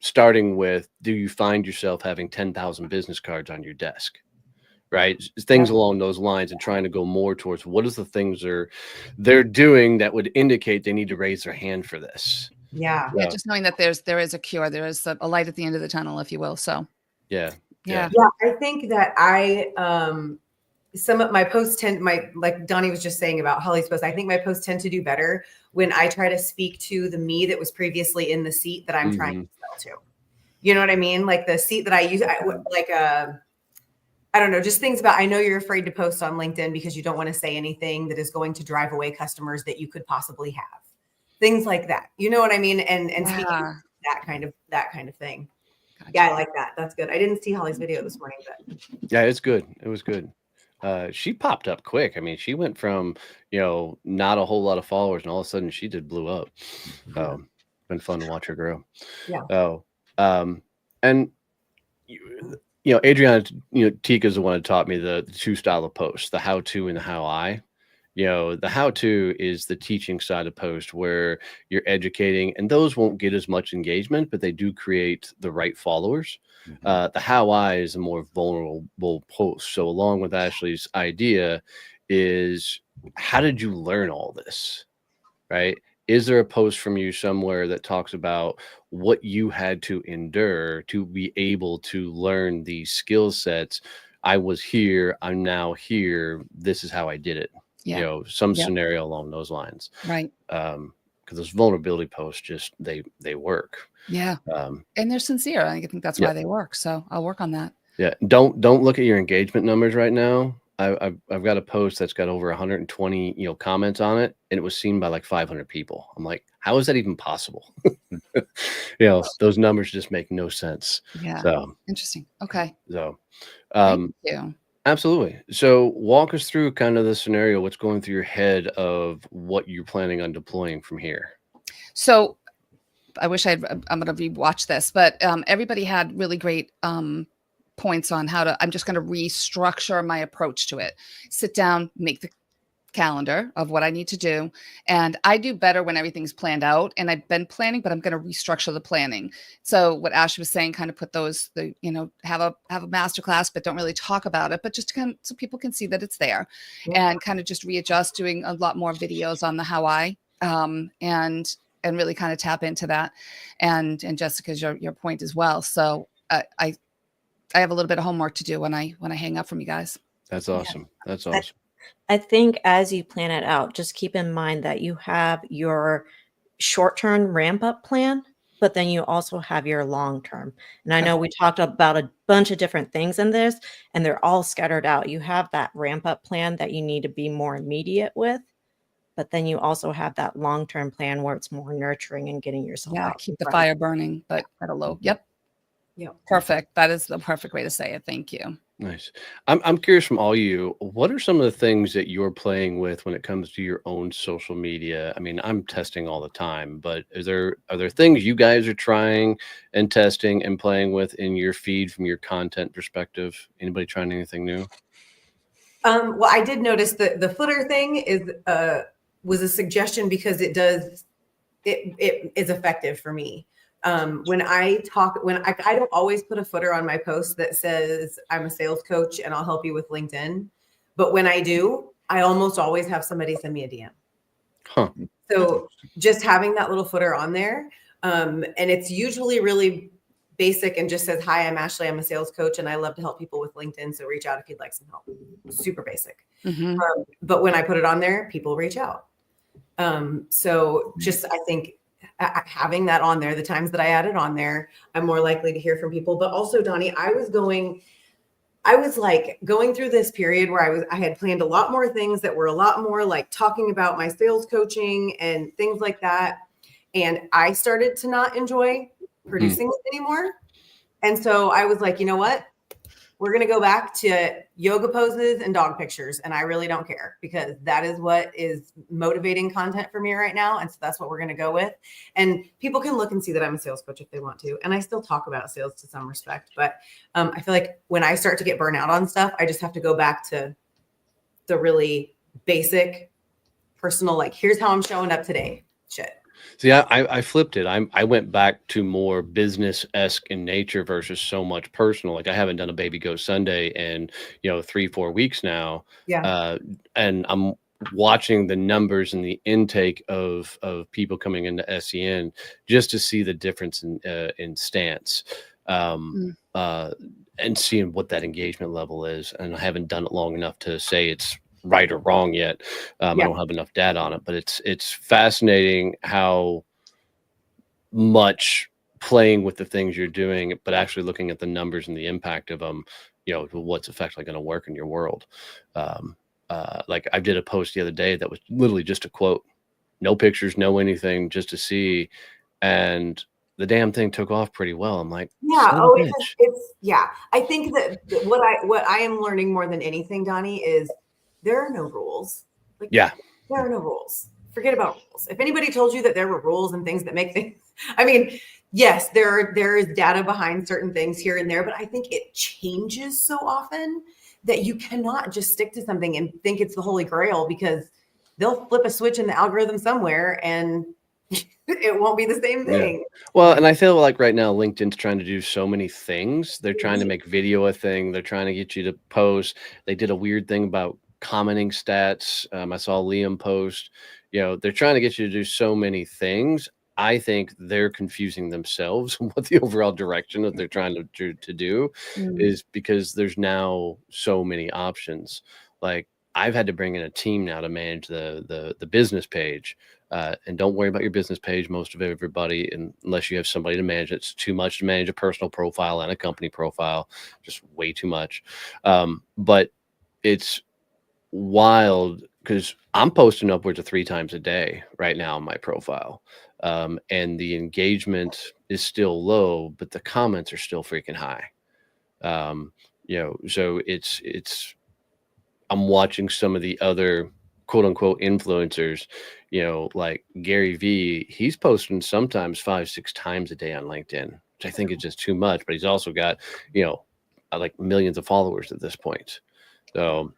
starting with, do you find yourself having 10,000 business cards on your desk? Right. Things along those lines, and trying to go more towards what is the things they're doing that would indicate they need to raise their hand for this.
Yeah.
Just knowing that there is a cure, there is a light at the end of the tunnel, if you will. So
yeah.
I think that some of my posts like Donnie was just saying about Holly's post, I think my posts tend to do better when I try to speak to the me that was previously in the seat that I'm trying to sell to. You know what I mean? Like the seat that I use, I don't know, just things about, I know you're afraid to post on LinkedIn because you don't want to say anything that is going to drive away customers that you could possibly have. Things like that. You know what I mean? And speaking that kind of thing. Gotcha. Yeah, I like that. That's good. I didn't see Holly's video this morning, but
yeah, it's good. It was good. She popped up quick. I mean, she went from, not a whole lot of followers, and all of a sudden she just blew up. Been fun to watch her grow.
Yeah.
And Adriana, Tika's the one that taught me the two style of posts, the how to and the how I. The how to is the teaching side of post where you're educating, and those won't get as much engagement, but they do create the right followers. The how I is a more vulnerable post. So along with Ashley's idea is, how did you learn all this? Right? Is there a post from you somewhere that talks about what you had to endure to be able to learn these skill sets? I was here, I'm now here. This is how I did it.
Yeah.
Some scenario along those lines.
Right.
Because those vulnerability posts just they work.
Yeah. And they're sincere. I think that's why they work. So I'll work on that.
Yeah. Don't look at your engagement numbers right now. I've got a post that's got over 120 comments on it, and it was seen by like 500 people. I'm like, how is that even possible? Those numbers just make no sense.
Yeah.
So
interesting. Okay.
So
thank you.
Absolutely. So walk us through kind of the scenario, what's going through your head of what you're planning on deploying from here.
So I wish I'm going to rewatch this, but everybody had really great points on I'm just going to restructure my approach to it. Sit down, make the calendar of what I need to do. And I do better when everything's planned out, and I've been planning, but I'm going to restructure the planning. So what Ash was saying, kind of put have a masterclass, but don't really talk about it, but just so people can see that it's there, and kind of just readjust, doing a lot more videos on the how I, and really kind of tap into that. And Jessica's your point as well. So I have a little bit of homework to do when I hang up from you guys.
That's awesome. That's awesome.
I think as you plan it out, just keep in mind that you have your short-term ramp-up plan, but then you also have your long-term. And I know we talked about a bunch of different things in this, and they're all scattered out. You have that ramp-up plan that you need to be more immediate with, but then you also have that long-term plan where it's more nurturing and getting yourself out.
Keep the fire burning, but at a low. Yep. Perfect. That is the perfect way to say it. Thank you.
Nice. I'm curious from all you, what are some of the things that you're playing with when it comes to your own social media? I mean, I'm testing all the time, but are there things you guys are trying and testing and playing with in your feed from your content perspective? Anybody trying anything new?
Well, I did notice that the footer thing was a suggestion because it is effective for me. When I don't always put a footer on my post that says I'm a sales coach and I'll help you with LinkedIn. But when I do, I almost always have somebody send me a DM.
Huh.
So just having that little footer on there, and it's usually really basic and just says, hi, I'm Ashley. I'm a sales coach and I love to help people with LinkedIn. So reach out if you'd like some help. Super basic.
Mm-hmm.
But when I put it on there, people reach out. So just, I think, having that on there, the times that I add it on there, I'm more likely to hear from people. But also, Donnie, I was like going through this period where I had planned a lot more things that were a lot more like talking about my sales coaching and things like that. And I started to not enjoy producing it anymore. And so I was like, you know what? We're going to go back to yoga poses and dog pictures. And I really don't care because that is what is motivating content for me right now. And so that's what we're going to go with. And people can look and see that I'm a sales coach if they want to. And I still talk about sales to some respect. But I feel like when I start to get burnt out on stuff, I just have to go back to the really basic, personal, like, here's how I'm showing up today shit.
See, I flipped it. I went back to more business-esque in nature versus so much personal. Like I haven't done a Baby Go Sunday in 3-4 weeks now.
Yeah.
And I'm watching the numbers and the intake of people coming into SEN just to see the difference in stance. And seeing what that engagement level is. And I haven't done it long enough to say it's right or wrong yet. I don't have enough data on it, but it's fascinating how much playing with the things you're doing, but actually looking at the numbers and the impact of them, what's effectively going to work in your world. Like I did a post the other day that was literally just a quote, no pictures, no anything, just to see. And the damn thing took off pretty well. I'm like,
yeah. It's yeah. I think that what I am learning more than anything, Donnie, is there are no rules. There are no rules. Forget about rules. If anybody told you that there were rules and things that make things, I mean, yes, there is data behind certain things here and there, but I think it changes so often that you cannot just stick to something and think it's the holy grail because they'll flip a switch in the algorithm somewhere and it won't be the same thing.
Yeah. Well, and I feel like right now LinkedIn's trying to do so many things. They're trying to make video a thing. They're trying to get you to post. They did a weird thing about commenting stats. I saw Liam post, they're trying to get you to do so many things. I think they're confusing themselves what the overall direction that they're trying to do is because there's now so many options. Like I've had to bring in a team now to manage the business page. And don't worry about your business page. Most of everybody, unless you have somebody to manage, it's too much to manage a personal profile and a company profile, just way too much. But it's wild because I'm posting upwards of 3 times a day right now on my profile. And the engagement is still low, but the comments are still freaking high. So it's I'm watching some of the other quote unquote influencers, like Gary V, he's posting sometimes 5-6 times a day on LinkedIn, which I think is just too much, but he's also got, like millions of followers at this point. So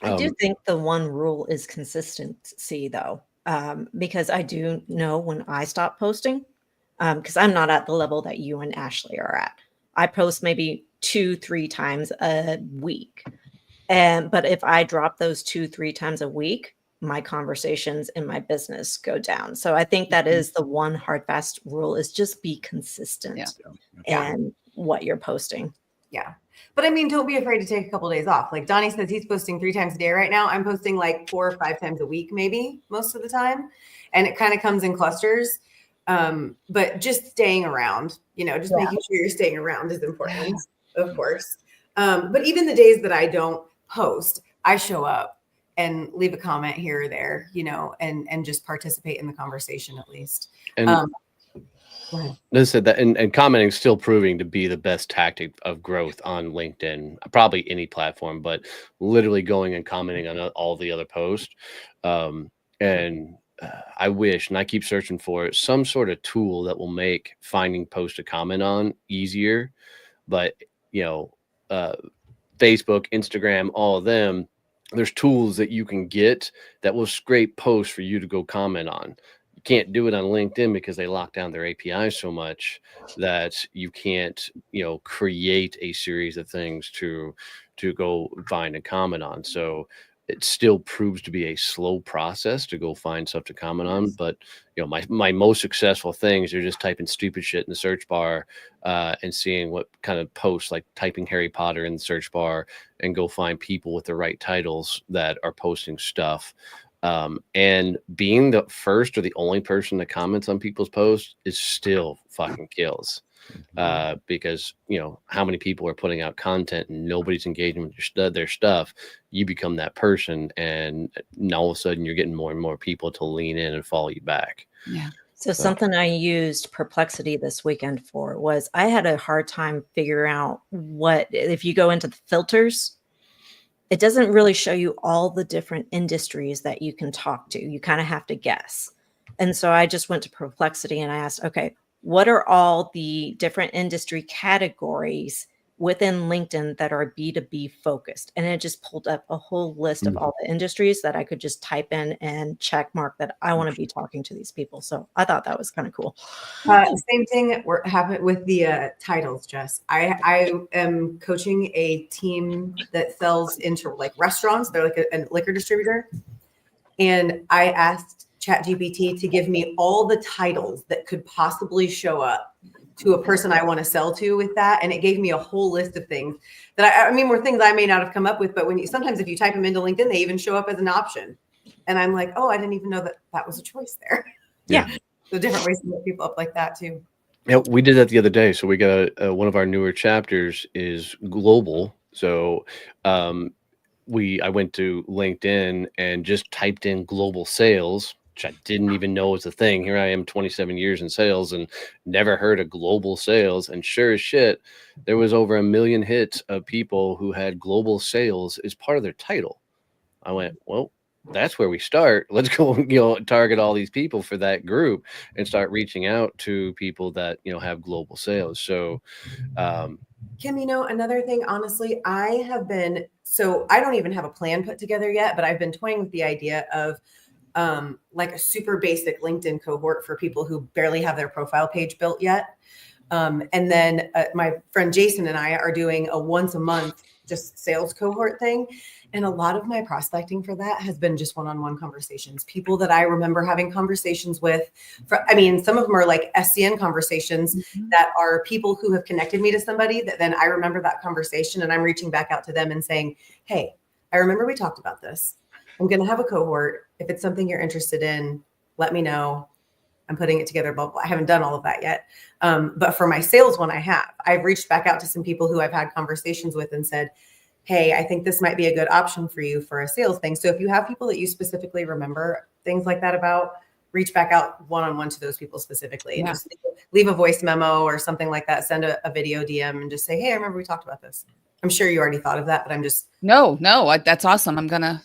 I do think the one rule is consistency, though, because I do know when I stop posting, because I'm not at the level that you and Ashley are at. I post maybe 2-3 times a week. But if I drop those 2-3 times a week, my conversations in my business go down. So I think that is the one hard fast rule is just be consistent in what you're posting.
Yeah. But I mean, don't be afraid to take a couple of days off. Like Donnie says, he's posting 3 times a day right now. I'm posting like 4 or 5 times a week, maybe most of the time. And it kind of comes in clusters. But just staying around, just making sure you're staying around is important, of course. But even the days that I don't post, I show up and leave a comment here or there, and just participate in the conversation at least.
And said that, and commenting is still proving to be the best tactic of growth on LinkedIn, probably any platform, but literally going and commenting on all the other posts. And I wish, and I keep searching for it, some sort of tool that will make finding posts to comment on easier. But, Facebook, Instagram, all of them, there's tools that you can get that will scrape posts for you to go comment on. You can't do it on LinkedIn because they lock down their API so much that you can't, create a series of things to go find and comment on. So it still proves to be a slow process to go find stuff to comment on. But, my most successful things are just typing stupid shit in the search bar and seeing what kind of posts, like typing Harry Potter in the search bar and go find people with the right titles that are posting stuff. And being the first or the only person that comments on people's posts is still fucking kills. Because how many people are putting out content and nobody's engaging with their stuff. You become that person, and all of a sudden you're getting more and more people to lean in and follow you back.
So something I used Perplexity this weekend for was I had a hard time figuring out what, if you go into the filters, it doesn't really show you all the different industries that you can talk to. You kind of have to guess. And so I just went to Perplexity and I asked, okay, what are all the different industry categories within LinkedIn that are B2B focused? And it just pulled up a whole list of all the industries that I could just type in and check mark that I want to be talking to these people. So I thought that was kind of cool.
Same thing happened with the titles, Jess. I am coaching a team that sells into like restaurants. They're like a liquor distributor. And I asked ChatGPT to give me all the titles that could possibly show up to a person I want to sell to with that. And it gave me a whole list of things that I mean, were things I may not have come up with, but sometimes if you type them into LinkedIn, they even show up as an option. And I'm like, oh, I didn't even know that was a choice there.
Yeah.
So different ways to get people up like that too.
Yeah, we did that the other day. So we got one of our newer chapters is global. So I went to LinkedIn and just typed in global sales, which I didn't even know was a thing. Here I am 27 years in sales and never heard of global sales. And sure as shit, there was over 1 million hits of people who had global sales as part of their title. I went, well, that's where we start. Let's go, target all these people for that group and start reaching out to people that, have global sales. So,
Kim, another thing, honestly, I don't even have a plan put together yet, but I've been toying with the idea of like a super basic LinkedIn cohort for people who barely have their profile page built yet. And then my friend Jason and I are doing a once a month just sales cohort thing. And a lot of my prospecting for that has been just one-on-one conversations, people that I remember having conversations with. Some of them are like SCN conversations that are people who have connected me to somebody that then I remember that conversation and I'm reaching back out to them and saying, hey, I remember we talked about this. I'm going to have a cohort. If it's something you're interested in, let me know. I'm putting it together, but I haven't done all of that yet. But for my sales one, I've reached back out to some people who I've had conversations with and said, hey, I think this might be a good option for you for a sales thing. So if you have people that you specifically remember things like that about, reach back out one-on-one to those people specifically and just leave a voice memo or something like that. Send a video DM and just say, hey, I remember we talked about this. I'm sure you already thought of that, but I'm just.
No, that's awesome. I'm going to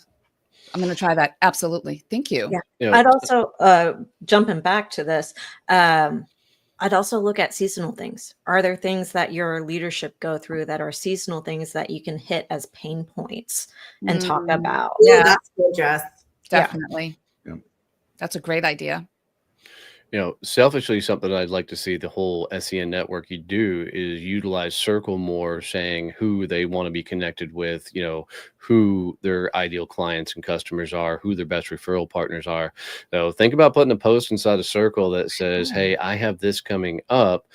try that. Absolutely. Thank you.
Yeah. I'd also, jumping back to this, I'd also look at seasonal things. Are there things that your leadership go through that are seasonal things that you can hit as pain points and talk about?
Ooh, yeah, that's good, Jess.
Definitely.
Yeah.
That's a great idea.
Selfishly, something I'd like to see the whole SEN network you do is utilize Circle more, saying who they want to be connected with, who their ideal clients and customers are, who their best referral partners are. So think about putting a post inside a Circle that says, hey, I have this coming up.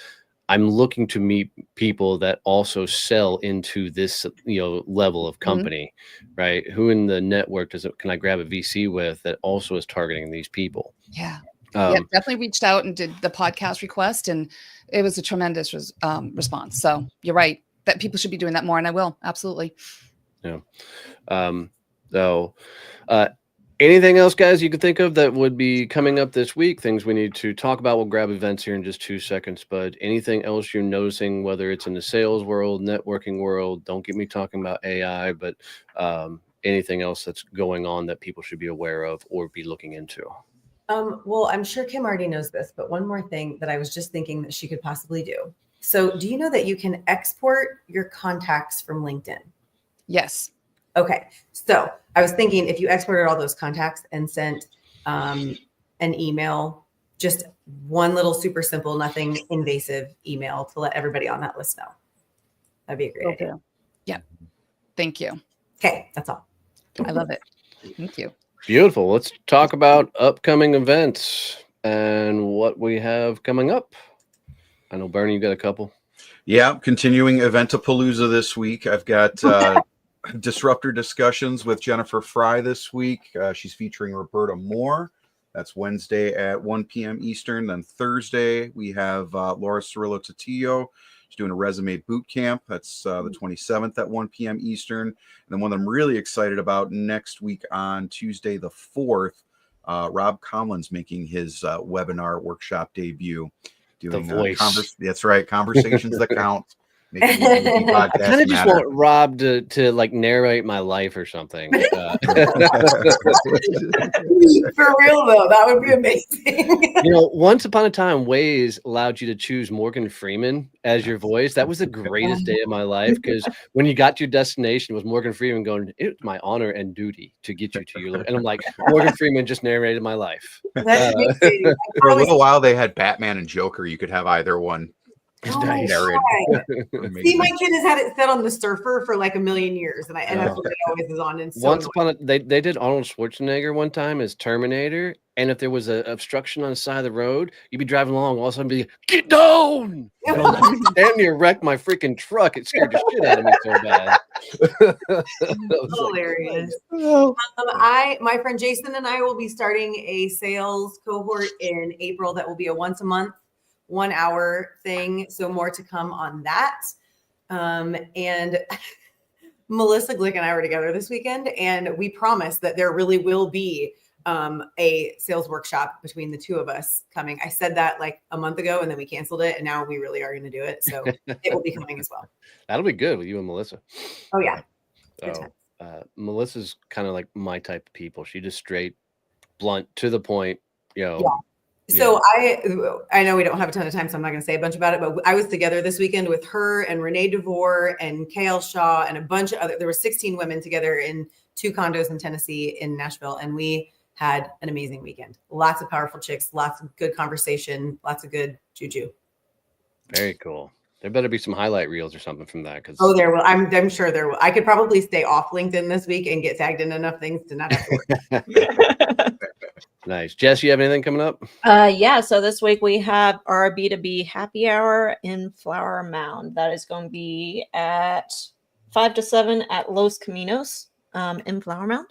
I'm looking to meet people that also sell into this, level of company, right? Who in the network can I grab a VC with that also is targeting these people?
Yeah. Definitely reached out and did the podcast request, and it was a tremendous response. So you're right that people should be doing that more, and I will. Absolutely.
Yeah. Anything else, guys, you could think of that would be coming up this week? Things we need to talk about. We'll grab events here in just 2 seconds, but anything else you're noticing, whether it's in the sales world, networking world, don't get me talking about AI, but anything else that's going on that people should be aware of or be looking into?
Well, I'm sure Kim already knows this, but one more thing that I was just thinking that she could possibly do. So do you know that you can export your contacts from LinkedIn?
Yes.
Okay. So I was thinking if you exported all those contacts and sent an email, just one little super simple, nothing invasive email to let everybody on that list know. That'd be a great idea.
Yeah. Thank you.
Okay. That's all.
I love it. Thank you.
Beautiful. Let's talk about upcoming events and what we have coming up. I know, Bernie, you got a couple.
Yeah, continuing Eventapalooza this week. I've got Disruptor Discussions with Jennifer Fry this week. She's featuring Roberta Moore. That's Wednesday at 1 p.m. Eastern. Then Thursday, we have Laura Cirillo Tatillo. She's doing a resume boot camp. That's the 27th at 1 p.m. Eastern. And then one that I'm really excited about next week on Tuesday, the 4th, Rob Conlin's making his webinar workshop debut. Doing
the voice.
That's right. Conversations that count.
I kind of just want Rob to like narrate my life or something.
For real though, that would be amazing.
Once upon a time, Waze allowed you to choose Morgan Freeman as your voice. That was the greatest day of my life, because when you got to your destination, it was Morgan Freeman going, "It's my honor and duty to get you to your," and I'm like, Morgan Freeman just narrated my life.
That's amazing.
For a little while, they had Batman and Joker. You could have either one.
Oh my God. See, my kid has had it set on the surfer for like a million years, and that's what it always is on. And so
once upon a they did Arnold Schwarzenegger one time as Terminator, and if there was an obstruction on the side of the road, you'd be driving along, all of a sudden be get down! Damn near wrecked my freaking truck. It scared the shit out of me so bad.
Hilarious. My friend Jason and I will be starting a sales cohort in April that will be a once a month 1 hour thing. So more to come on that. And Melissa Glick and I were together this weekend, and we promised that there really will be a sales workshop between the two of us coming. I said that like a month ago, and then we canceled it, and now we really are going to do it. So it will be coming as well.
That'll be good with you and Melissa.
Oh yeah.
Melissa's kind of like my type of people. She just straight, blunt, to the point.
Yeah. So I know we don't have a ton of time, so I'm not going to say a bunch about it, but I was together this weekend with her and Renee DeVore and Kale Shaw and a bunch of there were 16 women together in 2 condos in Tennessee in Nashville. And we had an amazing weekend. Lots of powerful chicks, lots of good conversation, lots of good juju.
Very cool. There better be some highlight reels or something from that.
There will. I'm sure there will. I could probably stay off LinkedIn this week and get tagged in enough things to not have to work.
Nice. Jess, you have anything coming up?
Yeah. So this week we have our B2B happy hour in Flower Mound. That is going to be at 5 to 7 at Los Caminos in Flower Mound.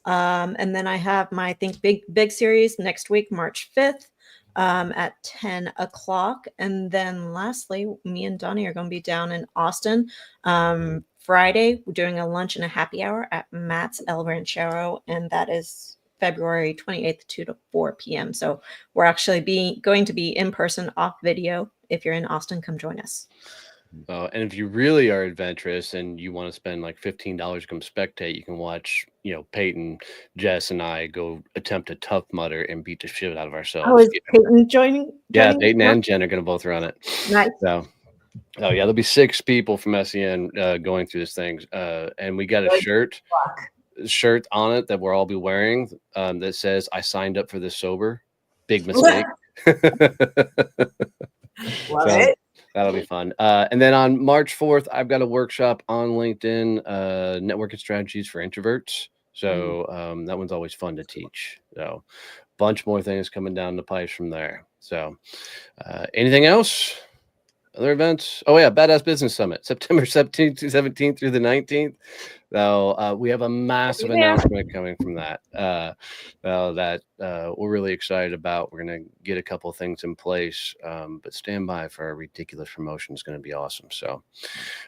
And then I have my Think Big series next week, March 5th at 10 o'clock. And then lastly, me and Donnie are going to be down in Austin Friday. We're doing a lunch and a happy hour at Matt's El Ranchero, and that is February 28th, 2 to 4 p.m. So we're actually going to be in person, off video. If you're in Austin, come join us.
And if you really are adventurous and you want to spend like $15 to come spectate, you can watch, Peyton, Jess, and I go attempt a Tough Mudder and beat the shit out of ourselves.
Oh, is Peyton joining?
Yeah, Peyton and Jen are going to both run it.
Nice.
So, oh yeah, there'll be 6 people from SEN going through this thing, and we got a shirt on it that we'll all be wearing that says "I signed up for this sober." Big mistake.
Love it.
That'll be fun. And then on March 4th, I've got a workshop on LinkedIn, networking strategies for introverts. So that one's always fun to teach. So bunch more things coming down the pipes from there. So anything else? Other events? Oh yeah, Badass Business Summit, September 17th through the 19th. So we have a massive announcement coming from that. That we're really excited about. We're gonna get a couple of things in place, but stand by for a ridiculous promotion. It's gonna be awesome. So,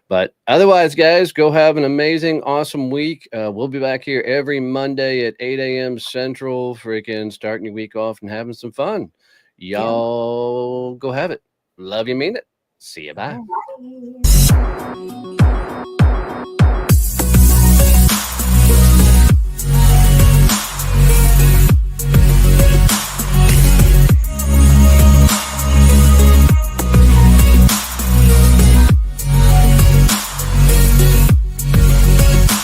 but otherwise, guys, go have an amazing, awesome week. We'll be back here every Monday at 8 a.m. Central. Freaking starting your week off and having some fun. Y'all go have it. Love you, mean it. See you. Bye.